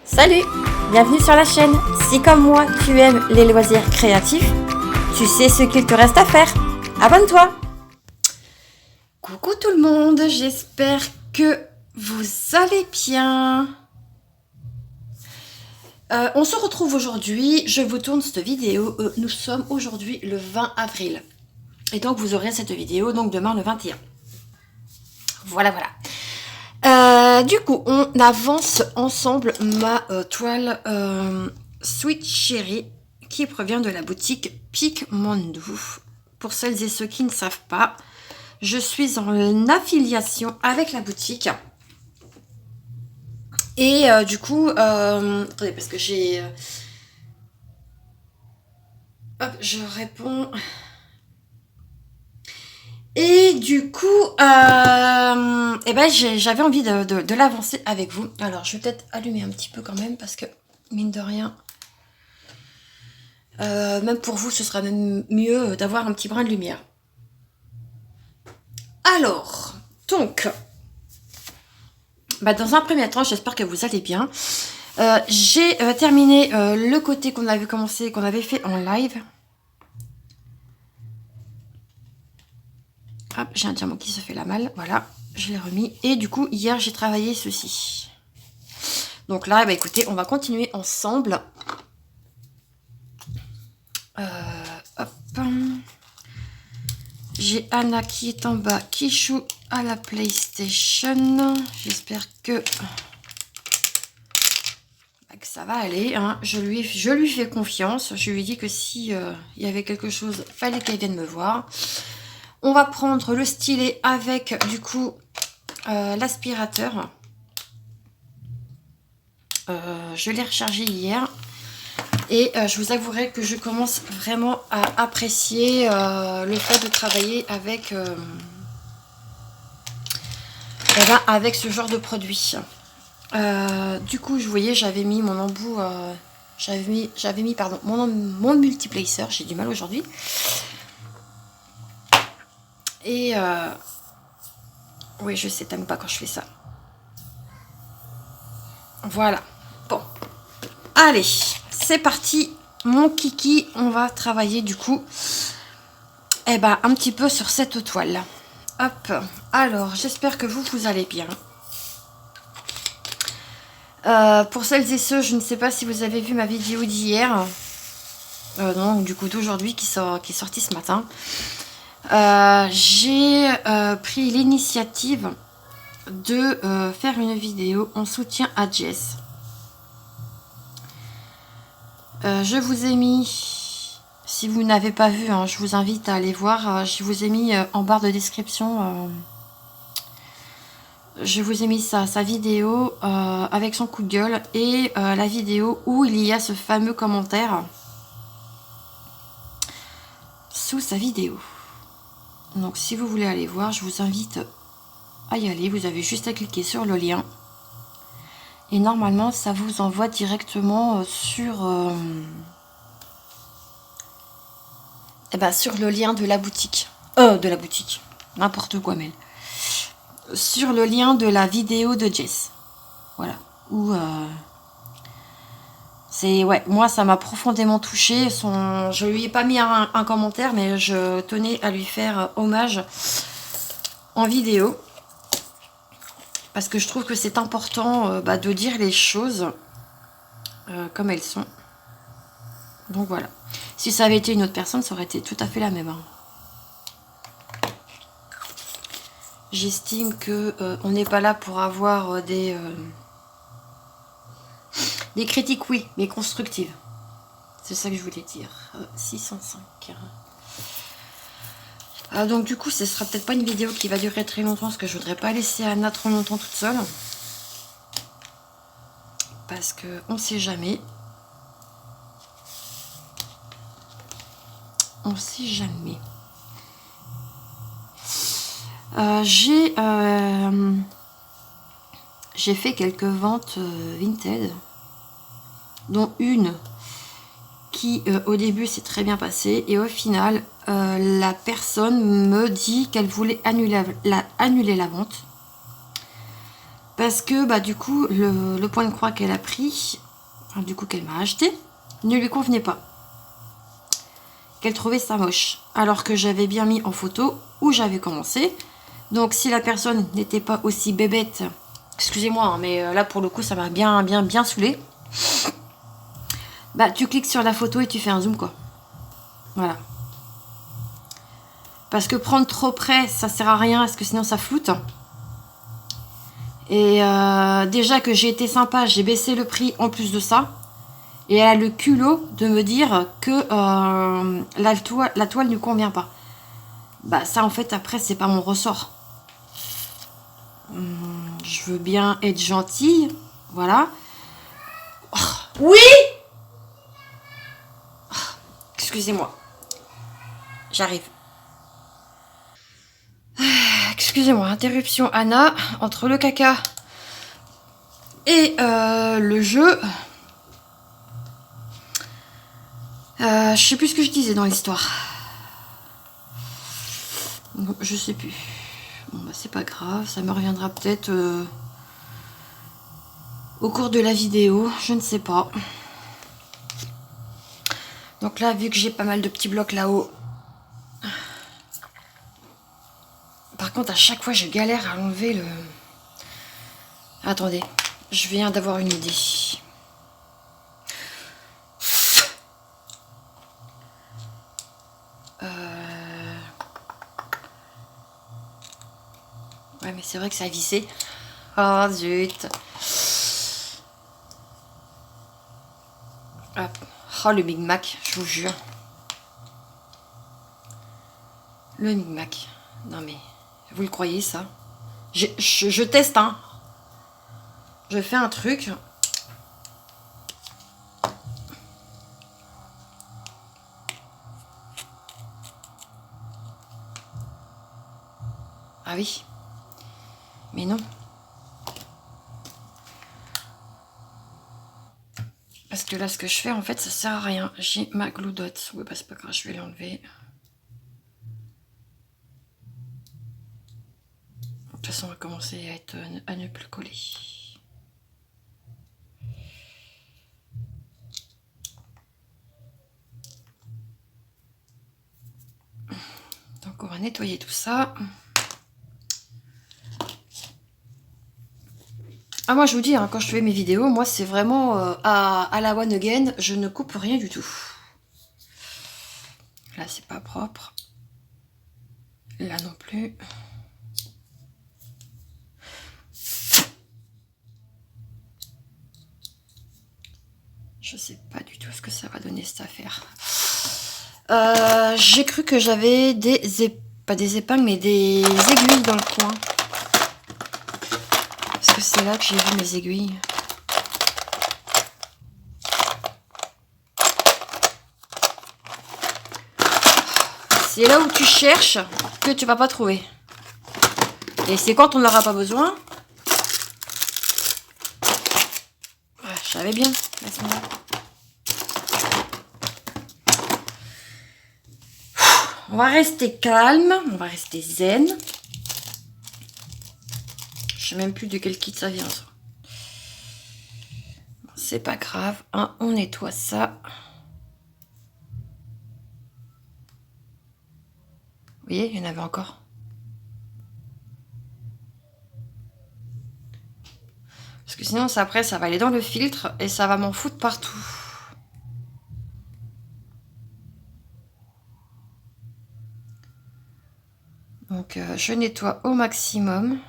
Salut, bienvenue sur la chaîne. Si comme moi tu aimes les loisirs créatifs, tu sais ce qu'il te reste à faire. Abonne-toi. Coucou tout le monde, j'espère que vous allez bien. On se retrouve aujourd'hui, je vous tourne cette vidéo, nous sommes aujourd'hui le 20 avril. Et donc vous aurez cette vidéo donc demain le 21. Voilà. Du coup, on avance ensemble ma toile Sweet Cherry qui provient de la boutique Picmondo. Pour celles et ceux qui ne savent pas, je suis en affiliation avec la boutique. Et du coup, attendez, parce que j'ai... hop, je réponds... Et du coup, j'avais envie de l'avancer avec vous. Alors, je vais peut-être allumer un petit peu quand même parce que, mine de rien, même pour vous, ce sera même mieux d'avoir un petit brin de lumière. Alors, donc, dans un premier temps, j'espère que vous allez bien. J'ai terminé le côté qu'on avait commencé, qu'on avait fait en live. Hop, j'ai un diamant qui se fait la malle, voilà, je l'ai remis. Et du coup, hier, j'ai travaillé ceci. Donc là, écoutez, on va continuer ensemble. Hop. J'ai Anna qui est en bas, qui joue à la PlayStation. J'espère que ça va aller. Hein. Je lui fais confiance. Je lui dis que si il y avait quelque chose, fallait qu'elle vienne me voir. On va prendre le stylet avec, du coup, l'aspirateur. Je l'ai rechargé hier. Et je vous avouerai que je commence vraiment à apprécier le fait de travailler avec, avec ce genre de produit. Du coup, vous voyez, j'avais mis mon embout, j'avais mis mon multiplacer. J'ai du mal aujourd'hui. Et oui, je sais, t'aimes pas quand je fais ça. Voilà. Bon. Allez, c'est parti. Mon kiki, on va travailler du coup un petit peu sur cette toile. Hop. Alors, j'espère que vous allez bien. Pour celles et ceux, je ne sais pas si vous avez vu ma vidéo d'hier. Non, du coup d'aujourd'hui qui est sortie ce matin. J'ai pris l'initiative de faire une vidéo en soutien à Jess. Je vous ai mis, si vous n'avez pas vu, hein, je vous invite à aller voir. Je vous ai mis en barre de description, je vous ai mis sa vidéo avec son coup de gueule et la vidéo où il y a ce fameux commentaire sous sa vidéo. Donc si vous voulez aller voir, je vous invite à y aller. Vous avez juste à cliquer sur le lien. Et normalement, ça vous envoie directement sur le lien de la boutique. N'importe quoi, mais sur le lien de la vidéo de Jess. Voilà. Où moi ça m'a profondément touchée. Je lui ai pas mis un commentaire, mais je tenais à lui faire hommage en vidéo. Parce que je trouve que c'est important de dire les choses comme elles sont. Donc voilà. Si ça avait été une autre personne, ça aurait été tout à fait la même. Hein. J'estime que on n'est pas là pour avoir des critiques, oui, mais constructives. C'est ça que je voulais dire. 605. Donc du coup, ce sera peut-être pas une vidéo qui va durer très longtemps, parce que je voudrais pas laisser Anna trop longtemps toute seule. Parce que on sait jamais. On sait jamais. J'ai fait quelques ventes Vinted, dont une qui au début s'est très bien passée, et au final la personne me dit qu'elle voulait annuler la vente. Parce que bah du coup le point de croix qu'elle a pris, enfin, du coup qu'elle m'a acheté, ne lui convenait pas. Qu'elle trouvait ça moche. Alors que j'avais bien mis en photo où j'avais commencé. Donc si la personne n'était pas aussi bébête, excusez-moi, hein, mais là pour le coup ça m'a bien saoulé. Bah tu cliques sur la photo et tu fais un zoom quoi. Voilà. Parce que prendre trop près, ça sert à rien, parce que sinon ça floute. Et déjà que j'ai été sympa, j'ai baissé le prix en plus de ça. Et elle a le culot de me dire que la toile ne lui convient pas. Bah ça en fait après c'est pas mon ressort. Je veux bien être gentille, voilà. Oh, oui. Oh, excusez-moi. J'arrive. Excusez-moi, interruption Anna, entre le caca et le jeu. Je sais plus ce que je disais dans l'histoire. Je sais plus. Bon bah c'est pas grave, ça me reviendra peut-être au cours de la vidéo, je ne sais pas. Donc là, vu que j'ai pas mal de petits blocs là-haut. Par contre, à chaque fois, je galère à enlever le... Attendez, je viens d'avoir une idée. Ouais, mais c'est vrai que ça a vissé. Oh, zut. Hop. Oh, le Big Mac, je vous jure. Le Big Mac. Non, mais... Vous le croyez, ça? Je teste, hein. Je fais un truc. Ah oui. Mais non. Parce que là, ce que je fais, en fait, ça sert à rien. J'ai ma gloudotte. Oui, bah c'est pas grave, je vais l'enlever. De toute façon, on va commencer à ne plus coller. Donc, on va nettoyer tout ça. Ah, moi, je vous dis, hein, quand je fais mes vidéos, moi, c'est vraiment à la one again. Je ne coupe rien du tout. Là, c'est pas propre. Là non plus. Je sais pas du tout ce que ça va donner cette affaire. J'ai cru que j'avais pas des épingles, mais des aiguilles dans le coin. Parce que c'est là que j'ai vu mes aiguilles. C'est là où tu cherches que tu vas pas trouver. Et c'est quand on n'aura pas besoin. Ouais, je savais bien. Laisse-moi. On va rester calme, on va rester zen. Je sais même plus de quel kit ça vient. Ça. Bon, c'est pas grave, hein, on nettoie ça. Vous voyez, il y en avait encore. Parce que sinon, ça, après, ça va aller dans le filtre et ça va m'en foutre partout. Donc, je nettoie au maximum.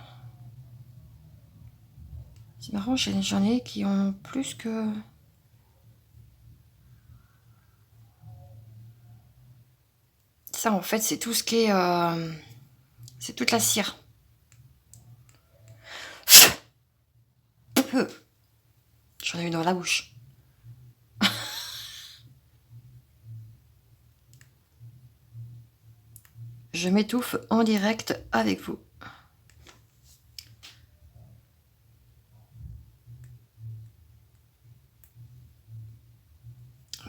C'est marrant, j'en ai qui en ont plus que... Ça, en fait, c'est tout ce qui est... c'est toute la cire. J'en ai eu dans la bouche. Je m'étouffe en direct avec vous.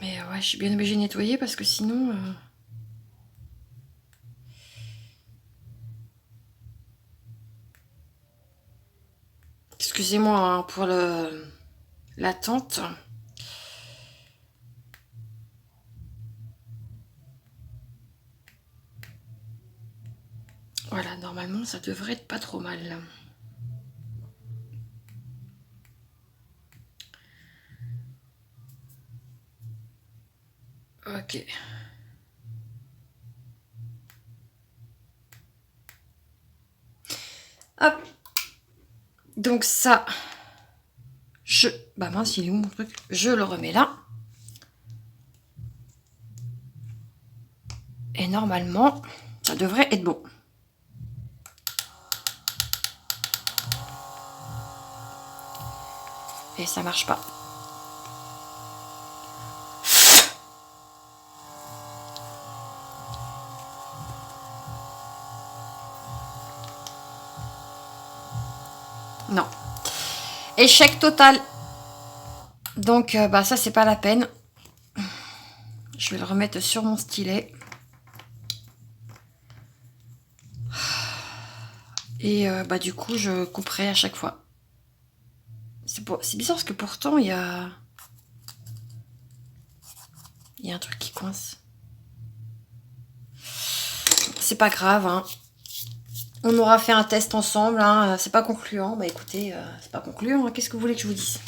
Mais ouais, je suis bien obligée de nettoyer parce que sinon... excusez-moi hein, pour l'attente. Voilà, normalement, ça devrait être pas trop mal. Ok. Hop. Donc ça, bah mince, il est où mon truc? Je le remets là. Et normalement, ça devrait être bon. Et ça marche pas. Non. Échec total. Donc, bah ça, c'est pas la peine. Je vais le remettre sur mon stylet. Et bah du coup, je couperai à chaque fois. C'est bizarre parce que pourtant, il y a un truc qui coince. C'est pas grave, hein. On aura fait un test ensemble, hein. C'est pas concluant. Bah écoutez, c'est pas concluant, hein. Qu'est-ce que vous voulez que je vous dise?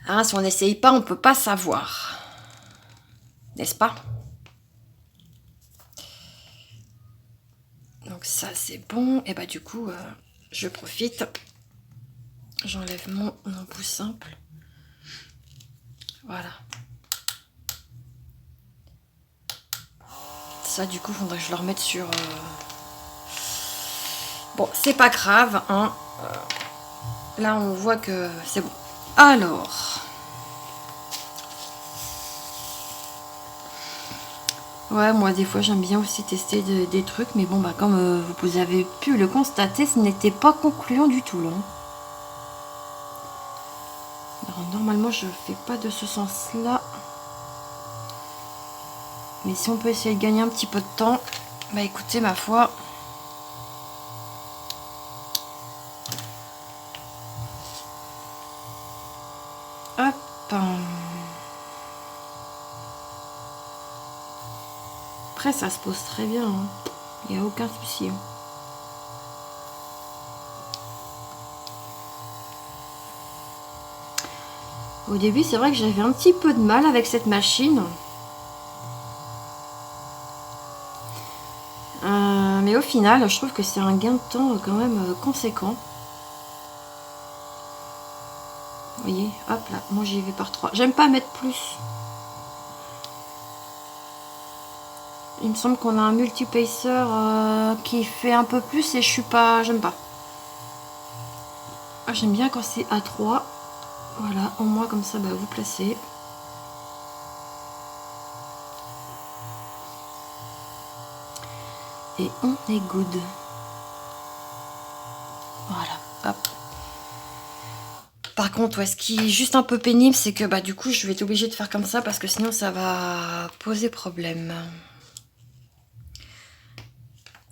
Hein, si on n'essaye pas, on peut pas savoir. N'est-ce pas? Donc ça, c'est bon. Et bah du coup, je profite. J'enlève mon embout simple. Voilà. Ça, du coup, il faudrait que je le remette sur... Bon, c'est pas grave, hein. Là, on voit que c'est bon. Alors... Ouais, moi, des fois, j'aime bien aussi tester des trucs. Mais bon, bah comme vous avez pu le constater, ce n'était pas concluant du tout, là. Alors, normalement, je fais pas de ce sens-là. Mais si on peut essayer de gagner un petit peu de temps, bah écoutez, ma foi... Hop. Après, ça se pose très bien. Hein. Il n'y a aucun souci. Hein. Au début, c'est vrai que j'avais un petit peu de mal avec cette machine. Mais au final, je trouve que c'est un gain de temps quand même conséquent. Vous voyez, hop là, moi j'y vais par 3. J'aime pas mettre plus. Il me semble qu'on a un multipacer qui fait un peu plus et je suis pas... J'aime pas. Ah, j'aime bien quand c'est à 3. Voilà, au moins comme ça, bah, vous placez. Et on est good. Voilà, hop. Par contre, ouais, ce qui est juste un peu pénible, c'est que bah du coup, je vais être obligée de faire comme ça parce que sinon, ça va poser problème.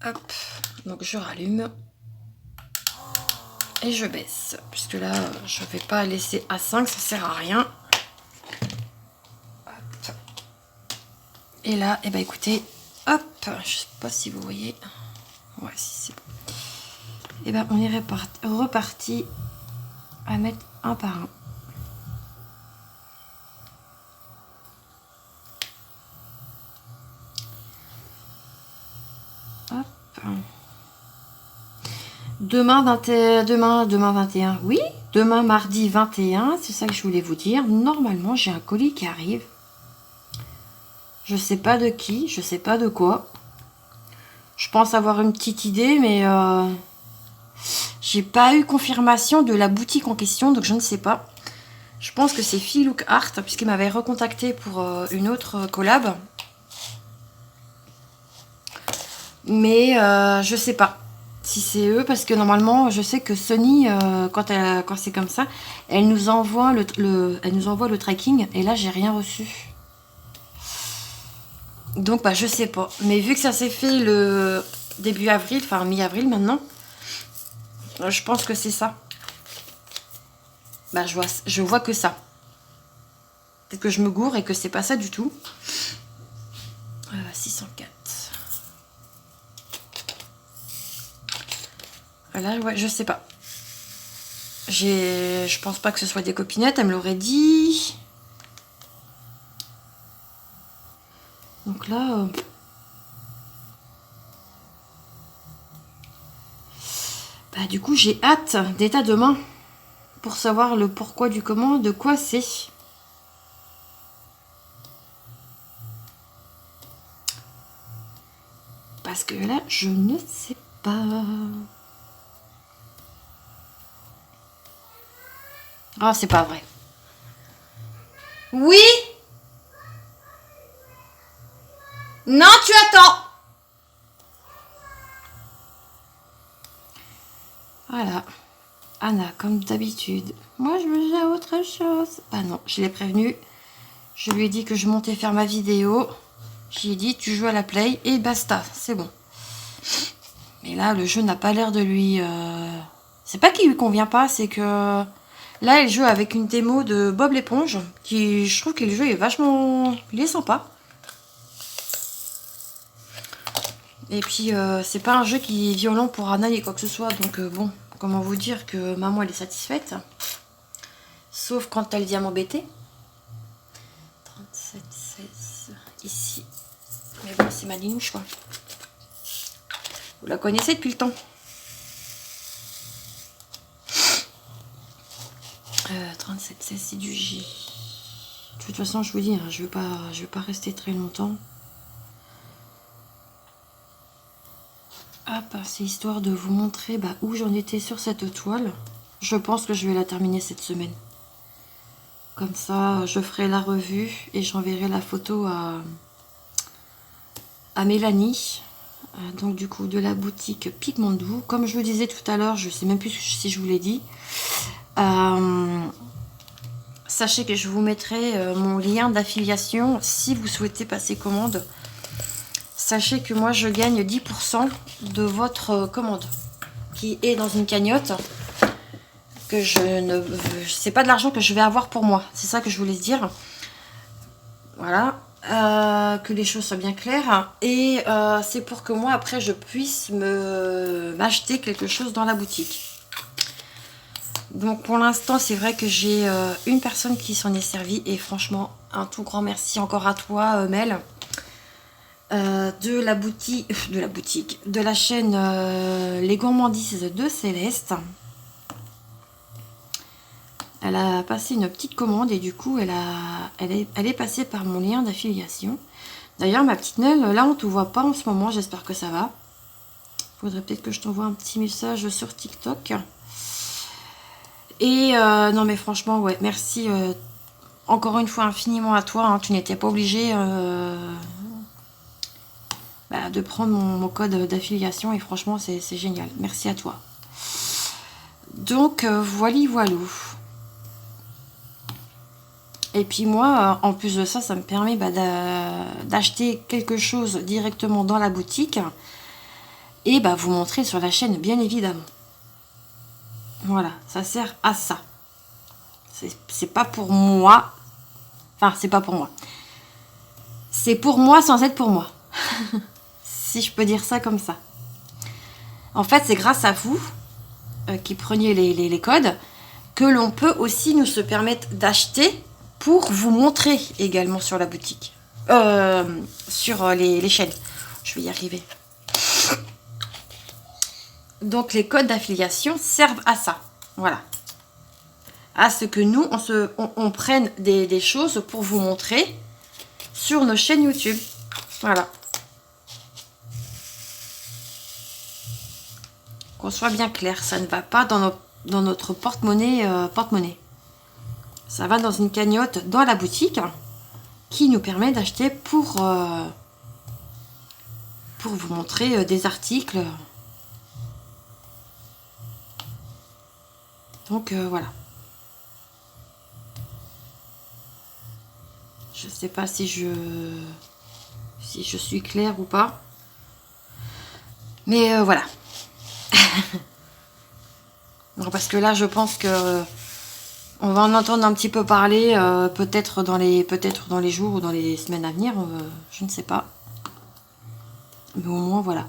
Hop, donc je rallume. Et je baisse. Puisque là, je vais pas laisser à 5, ça sert à rien. Hop. Et là, et bah écoutez, hop, je sais pas si vous voyez. Ouais, si c'est bon. Et ben on est reparti à mettre un par un. Hop. Demain 21. Oui, demain mardi 21, c'est ça que je voulais vous dire. Normalement, j'ai un colis qui arrive. Je sais pas de qui, je sais pas de quoi. Je pense avoir une petite idée, mais j'ai pas eu confirmation de la boutique en question, donc je ne sais pas. Je pense que c'est Feel Look Art, puisqu'il m'avait recontacté pour une autre collab. Mais je sais pas si c'est eux, parce que normalement, je sais que Sony, quand c'est comme ça, elle nous envoie le tracking, et là, j'ai rien reçu. Donc, bah, je sais pas. Mais vu que ça s'est fait début avril, enfin mi-avril maintenant. Je pense que c'est ça. Bah, je vois que ça. Peut-être que je me gourre et que c'est pas ça du tout. 604. Voilà, ouais, je sais pas. Je pense pas que ce soit des copinettes, elle me l'aurait dit. Donc là... Bah, du coup, j'ai hâte d'être à demain pour savoir le pourquoi du comment, de quoi c'est. Parce que là, je ne sais pas. Ah, c'est pas vrai. Oui? Non, tu attends. Voilà. Anna, comme d'habitude. Moi, je me dis à autre chose. Ah non, je l'ai prévenu. Je lui ai dit que je montais faire ma vidéo. J'ai dit, tu joues à la play et basta, c'est bon. Mais là, le jeu n'a pas l'air de lui... C'est pas qu'il lui convient pas, c'est que... Là, elle joue avec une démo de Bob l'éponge. Qui, je trouve que le jeu est vachement... Il est sympa. Et puis, c'est pas un jeu qui est violent pour Anna ni quoi que ce soit. Donc, bon, comment vous dire que maman, elle est satisfaite. Sauf quand elle vient m'embêter. 37, 16, ici. Mais bon, c'est ma linouche, quoi. Vous la connaissez depuis le temps. 37, 16, c'est du J. De toute façon, je vous dis, hein, je vais pas rester très longtemps. Hop, c'est histoire de vous montrer où j'en étais sur cette toile. Je pense que je vais la terminer cette semaine. Comme ça, je ferai la revue et j'enverrai la photo à Mélanie. Donc du coup, de la boutique Pigmandou. Comme je vous disais tout à l'heure, je sais même plus si je vous l'ai dit. Sachez que je vous mettrai mon lien d'affiliation si vous souhaitez passer commande. Sachez que moi je gagne 10% de votre commande qui est dans une cagnotte que c'est pas de l'argent que je vais avoir pour moi, c'est ça que je voulais dire. Voilà, que les choses soient bien claires et c'est pour que moi après je puisse m'acheter quelque chose dans la boutique. Donc pour l'instant, c'est vrai que j'ai une personne qui s'en est servie et franchement, un tout grand merci encore à toi, Mel, de la chaîne Les Gourmandises de Céleste. Elle a passé une petite commande et du coup, elle est passée par mon lien d'affiliation. D'ailleurs, ma petite Nel, là, on ne te voit pas en ce moment, j'espère que ça va. Faudrait peut-être que je t'envoie un petit message sur TikTok. Et non mais franchement, ouais, merci encore une fois infiniment à toi. Hein, tu n'étais pas obligé de prendre mon code d'affiliation et franchement, c'est génial. Merci à toi. Donc, voilou. Et puis moi, en plus de ça, ça me permet d'acheter quelque chose directement dans la boutique et vous montrer sur la chaîne, bien évidemment. Voilà, ça sert à ça. C'est pas pour moi. Enfin, c'est pas pour moi. C'est pour moi sans être pour moi. Si je peux dire ça comme ça. En fait, c'est grâce à vous qui preniez les codes que l'on peut aussi nous se permettre d'acheter pour vous montrer également sur la boutique. Sur les chaînes. Je vais y arriver. Donc, les codes d'affiliation servent à ça. Voilà. À ce que nous, on prenne des choses pour vous montrer sur nos chaînes YouTube. Voilà. Qu'on soit bien clair, ça ne va pas dans notre porte-monnaie. Ça va dans une cagnotte dans la boutique qui nous permet d'acheter pour vous montrer des articles. Donc voilà. Je ne sais pas si je suis claire ou pas. Mais voilà. Non, parce que là, je pense que on va en entendre un petit peu parler, peut-être dans les jours ou dans les semaines à venir, je ne sais pas. Mais au moins, voilà.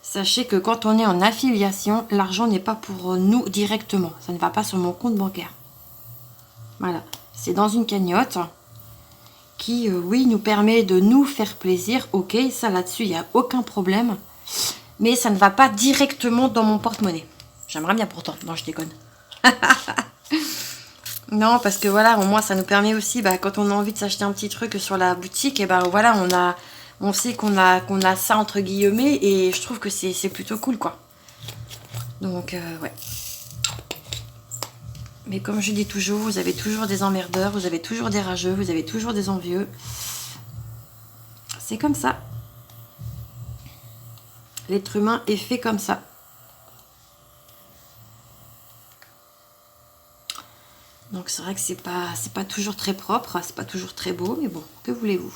Sachez que quand on est en affiliation, l'argent n'est pas pour nous directement. Ça ne va pas sur mon compte bancaire. Voilà. C'est dans une cagnotte qui, oui, nous permet de nous faire plaisir. Ok, ça là-dessus, il n'y a aucun problème. Mais ça ne va pas directement dans mon porte-monnaie. J'aimerais bien pourtant. Non, je déconne. Non, parce que voilà, au moins, ça nous permet aussi, bah, quand on a envie de s'acheter un petit truc sur la boutique, et ben voilà, on sait qu'on a ça entre guillemets, et je trouve que c'est plutôt cool, quoi. Donc, ouais. Mais comme je dis toujours, vous avez toujours des emmerdeurs, vous avez toujours des rageux, vous avez toujours des envieux. C'est comme ça. L'être humain est fait comme ça. Donc c'est vrai que c'est pas toujours très propre, c'est pas toujours très beau, mais bon, que voulez-vous?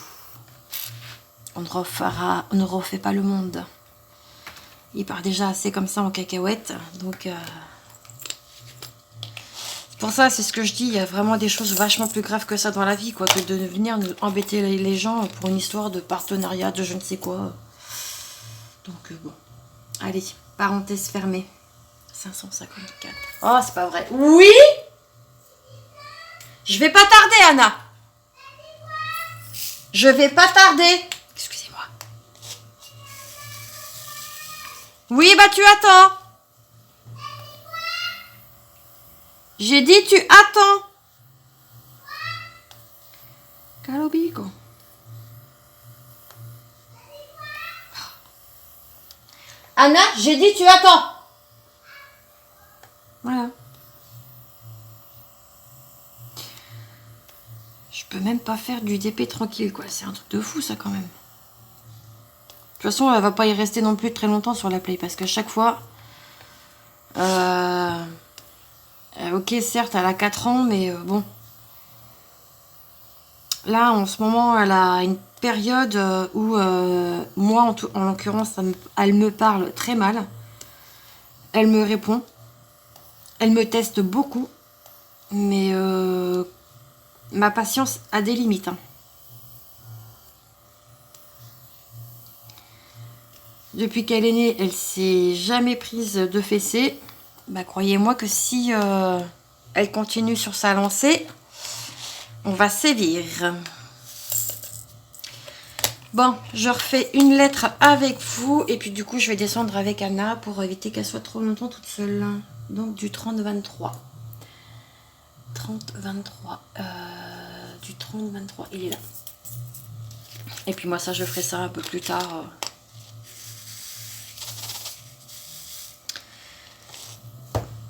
On ne refait pas le monde. Il part déjà assez comme ça en cacahuète, donc pour ça, c'est ce que je dis, il y a vraiment des choses vachement plus graves que ça dans la vie, quoi, que de venir nous embêter les gens pour une histoire de partenariat, de je ne sais quoi. Donc bon, allez, parenthèse fermée. 554. Oh, c'est pas vrai. Oui! Je vais pas tarder, Anna. Je vais pas tarder. Excusez-moi. Oui, bah tu attends. J'ai dit tu attends. Calobico. Anna, j'ai dit tu attends. Voilà. Je peux même pas faire du DP tranquille, quoi. C'est un truc de fou, ça, quand même. De toute façon, elle va pas y rester non plus très longtemps sur la play, parce qu'à chaque fois... ok, certes, elle a 4 ans, mais bon. Là, en ce moment, elle a une période où, moi, en l'occurrence, elle me parle très mal. Elle me répond. Elle me teste beaucoup. Mais ma patience a des limites, hein. Depuis qu'elle est née, elle s'est jamais prise de fessée. Bah, croyez-moi que si elle continue sur sa lancée, on va sévir. Bon, je refais une lettre avec vous. Et puis du coup, je vais descendre avec Anna pour éviter qu'elle soit trop longtemps toute seule. Donc du 30-23. 30-23. Du 30-23, il est là. Et puis moi, ça, je ferai ça un peu plus tard.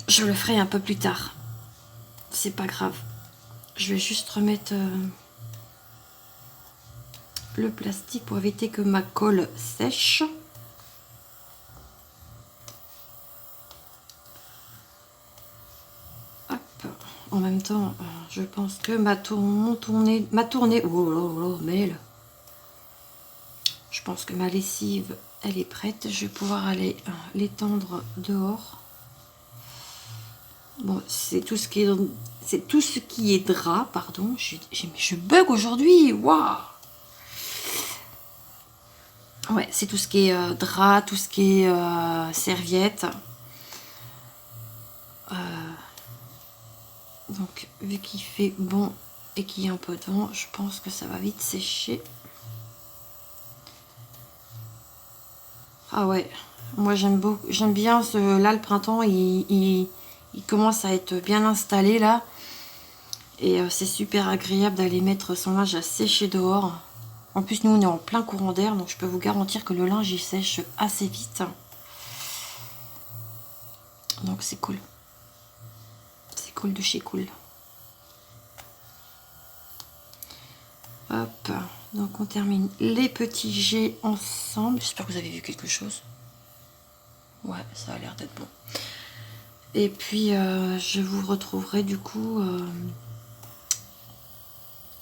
Je le ferai un peu plus tard. C'est pas grave. Je vais juste remettre le plastique pour éviter que ma colle sèche. Hop. En même temps, je pense que ma tournée... Oh là là, Mel. Je pense que ma lessive, elle est prête. Je vais pouvoir aller l'étendre dehors. Bon, c'est tout ce qui est drap, pardon. Je bug aujourd'hui, waouh. Ouais, c'est tout ce qui est drap, tout ce qui est serviette. Donc, vu qu'il fait bon et qu'il y a un peu de vent, je pense que ça va vite sécher. Ah ouais, moi j'aime bien là le printemps, il commence à être bien installé là. Et c'est super agréable d'aller mettre son linge à sécher dehors. En plus, nous on est en plein courant d'air, donc je peux vous garantir que le linge il sèche assez vite. Donc c'est cool. C'est cool de chez cool. Hop, donc on termine les petits jets ensemble. J'espère que vous avez vu quelque chose. Ouais, ça a l'air d'être bon. Et puis je vous retrouverai du coup...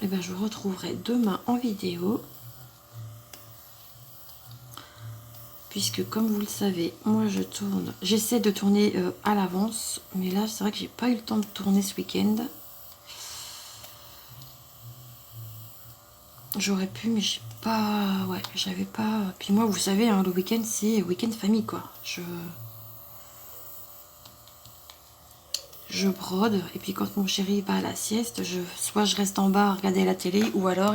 je vous retrouverai demain en vidéo. puisque comme vous le savez, moi je tourne, j'essaie de tourner à l'avance, mais là c'est vrai que j'ai pas eu le temps de tourner ce week-end. J'aurais pu, mais j'ai pas, ouais, j'avais pas. Puis moi, vous savez, hein, le week-end c'est week-end famille quoi. Je brode, et puis quand mon chéri va à la sieste, soit je reste en bas à regarder la télé, ou alors,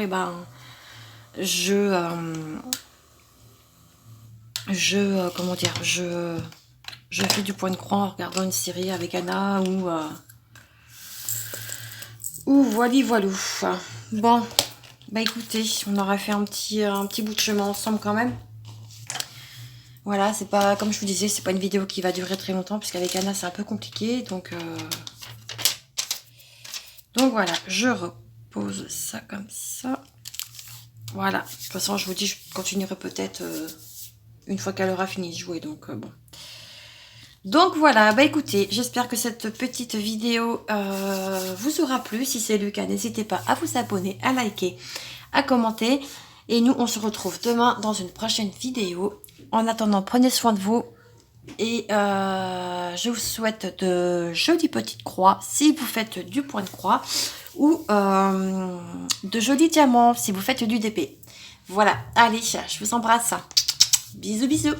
comment dire, je fais du point de croix en regardant une série avec Anna, ou voilou. Bon, bah écoutez, on aura fait un petit bout de chemin ensemble quand même. Voilà, c'est pas, comme je vous disais, c'est pas une vidéo qui va durer très longtemps, puisqu'avec Anna c'est un peu compliqué, donc voilà, je repose ça comme ça. Voilà, de toute façon je vous dis, je continuerai peut-être une fois qu'elle aura fini de jouer, donc bon. Donc voilà, bah écoutez, j'espère que cette petite vidéo vous aura plu. Si c'est le cas, n'hésitez pas à vous abonner, à liker, à commenter. Et nous, on se retrouve demain dans une prochaine vidéo. En attendant, prenez soin de vous. Et je vous souhaite de jolies petites croix si vous faites du point de croix. Ou de jolis diamants si vous faites du DP. Voilà, allez, je vous embrasse. Bisous, bisous.